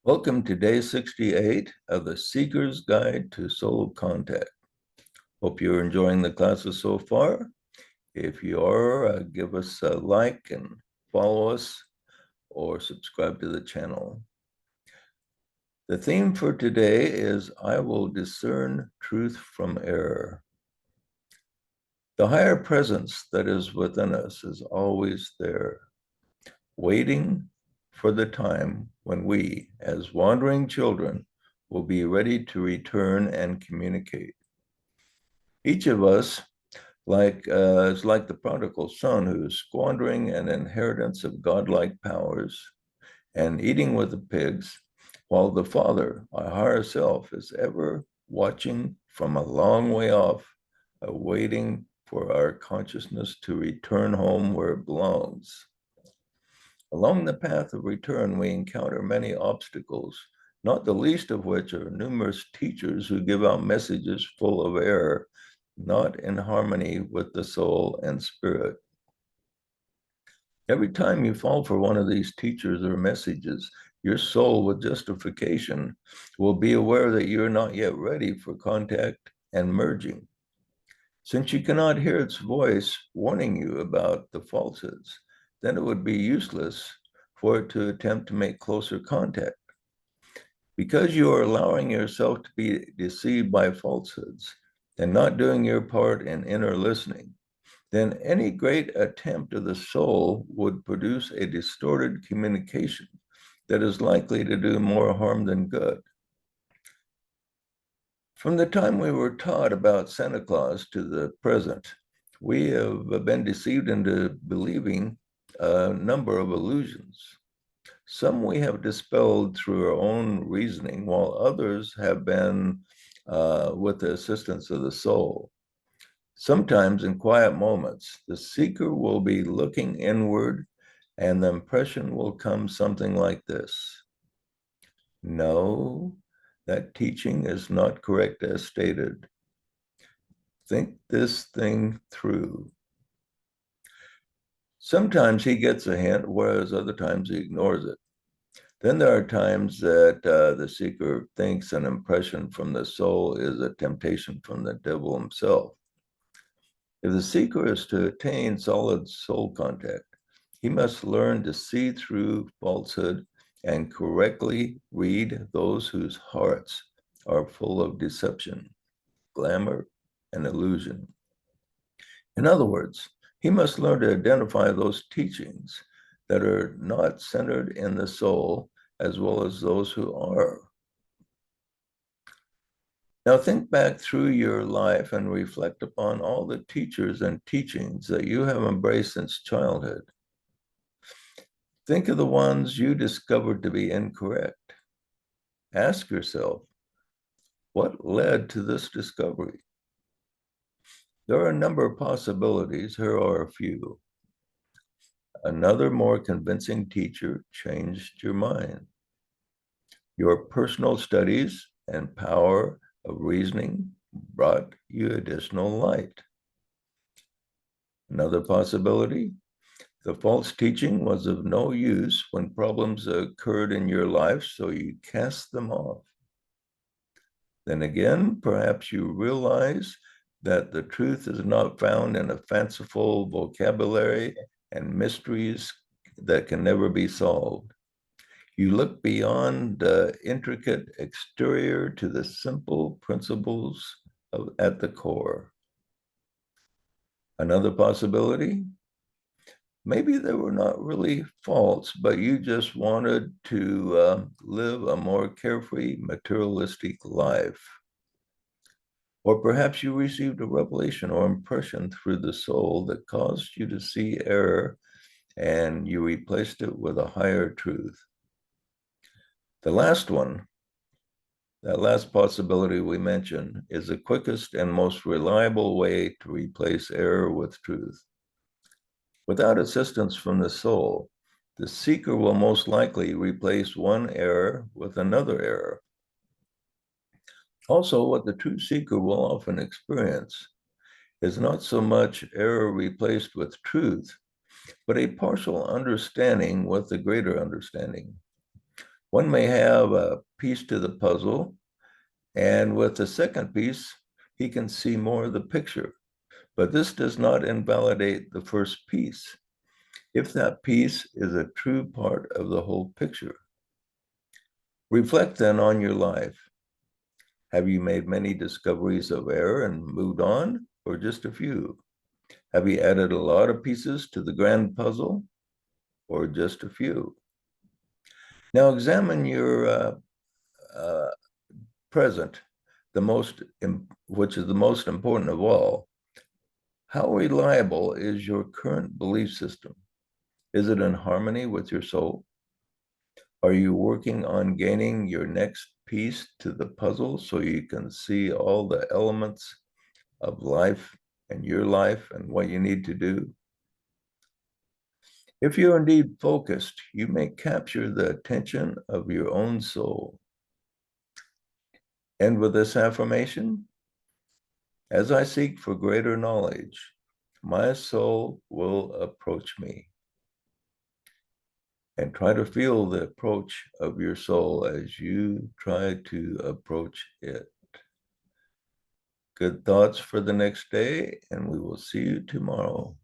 Welcome to day 68 of the Seeker's Guide to Soul Contact. Hope you're enjoying the classes so far. If you are, give us a like and follow us or subscribe to the channel. The theme for today is I will discern truth from error. The higher presence that is within us is always there, waiting for the time when we, as wandering children, will be ready to return and communicate. Each of us is like the prodigal son who is squandering an inheritance of godlike powers and eating with the pigs, while the Father, our higher self, is ever watching from a long way off, awaiting for our consciousness to return home where it belongs. Along the path of return, we encounter many obstacles, not the least of which are numerous teachers who give out messages full of error, not in harmony with the soul and spirit. Every time you fall for one of these teachers or messages, your soul, with justification, will be aware that you're not yet ready for contact and merging. Since you cannot hear its voice warning you about the falsehoods, then it would be useless for it to attempt to make closer contact. Because you are allowing yourself to be deceived by falsehoods and not doing your part in inner listening, then any great attempt of the soul would produce a distorted communication that is likely to do more harm than good. From the time we were taught about Santa Claus to the present, we have been deceived into believing a number of illusions. Some we have dispelled through our own reasoning, while others have been with the assistance of the soul. Sometimes in quiet moments, the seeker will be looking inward, and the impression will come something like this. No, that teaching is not correct as stated. Think this thing through. Sometimes he gets a hint, whereas other times he ignores it. Then there are times that the seeker thinks an impression from the soul is a temptation from the devil himself. If the seeker is to attain solid soul contact, he must learn to see through falsehood and correctly read those whose hearts are full of deception, glamour, and illusion. In other words, he must learn to identify those teachings that are not centered in the soul, as well as those who are. Now think back through your life and reflect upon all the teachers and teachings that you have embraced since childhood. Think of the ones you discovered to be incorrect. Ask yourself, what led to this discovery? There are a number of possibilities. Here are a few. Another more convincing teacher changed your mind. Your personal studies and power of reasoning brought you additional light. Another possibility, the false teaching was of no use when problems occurred in your life, so you cast them off. Then again, perhaps you realize that the truth is not found in a fanciful vocabulary and mysteries that can never be solved. You look beyond the intricate exterior to the simple principles at the core. Another possibility, maybe they were not really false, but you just wanted to live a more carefree, materialistic life. Or perhaps you received a revelation or impression through the soul that caused you to see error and you replaced it with a higher truth. The last one, that last possibility we mentioned, is the quickest and most reliable way to replace error with truth. Without assistance from the soul, the seeker will most likely replace one error with another error. Also, what the true seeker will often experience is not so much error replaced with truth, but a partial understanding with the greater understanding. One may have a piece to the puzzle, and with the second piece, he can see more of the picture. But this does not invalidate the first piece, if that piece is a true part of the whole picture. Reflect then on your life. Have you made many discoveries of error and moved on, or just a few? Have you added a lot of pieces to the grand puzzle, or just a few? Now examine your uh, present, which is the most important of all. How reliable is your current belief system? Is it in harmony with your soul? Are you working on gaining your next piece to the puzzle so you can see all the elements of life and your life and what you need to do? If you're indeed focused, you may capture the attention of your own soul. And with this affirmation, as I seek for greater knowledge, my soul will approach me. And try to feel the approach of your soul as you try to approach it. Good thoughts for the next day, and we will see you tomorrow.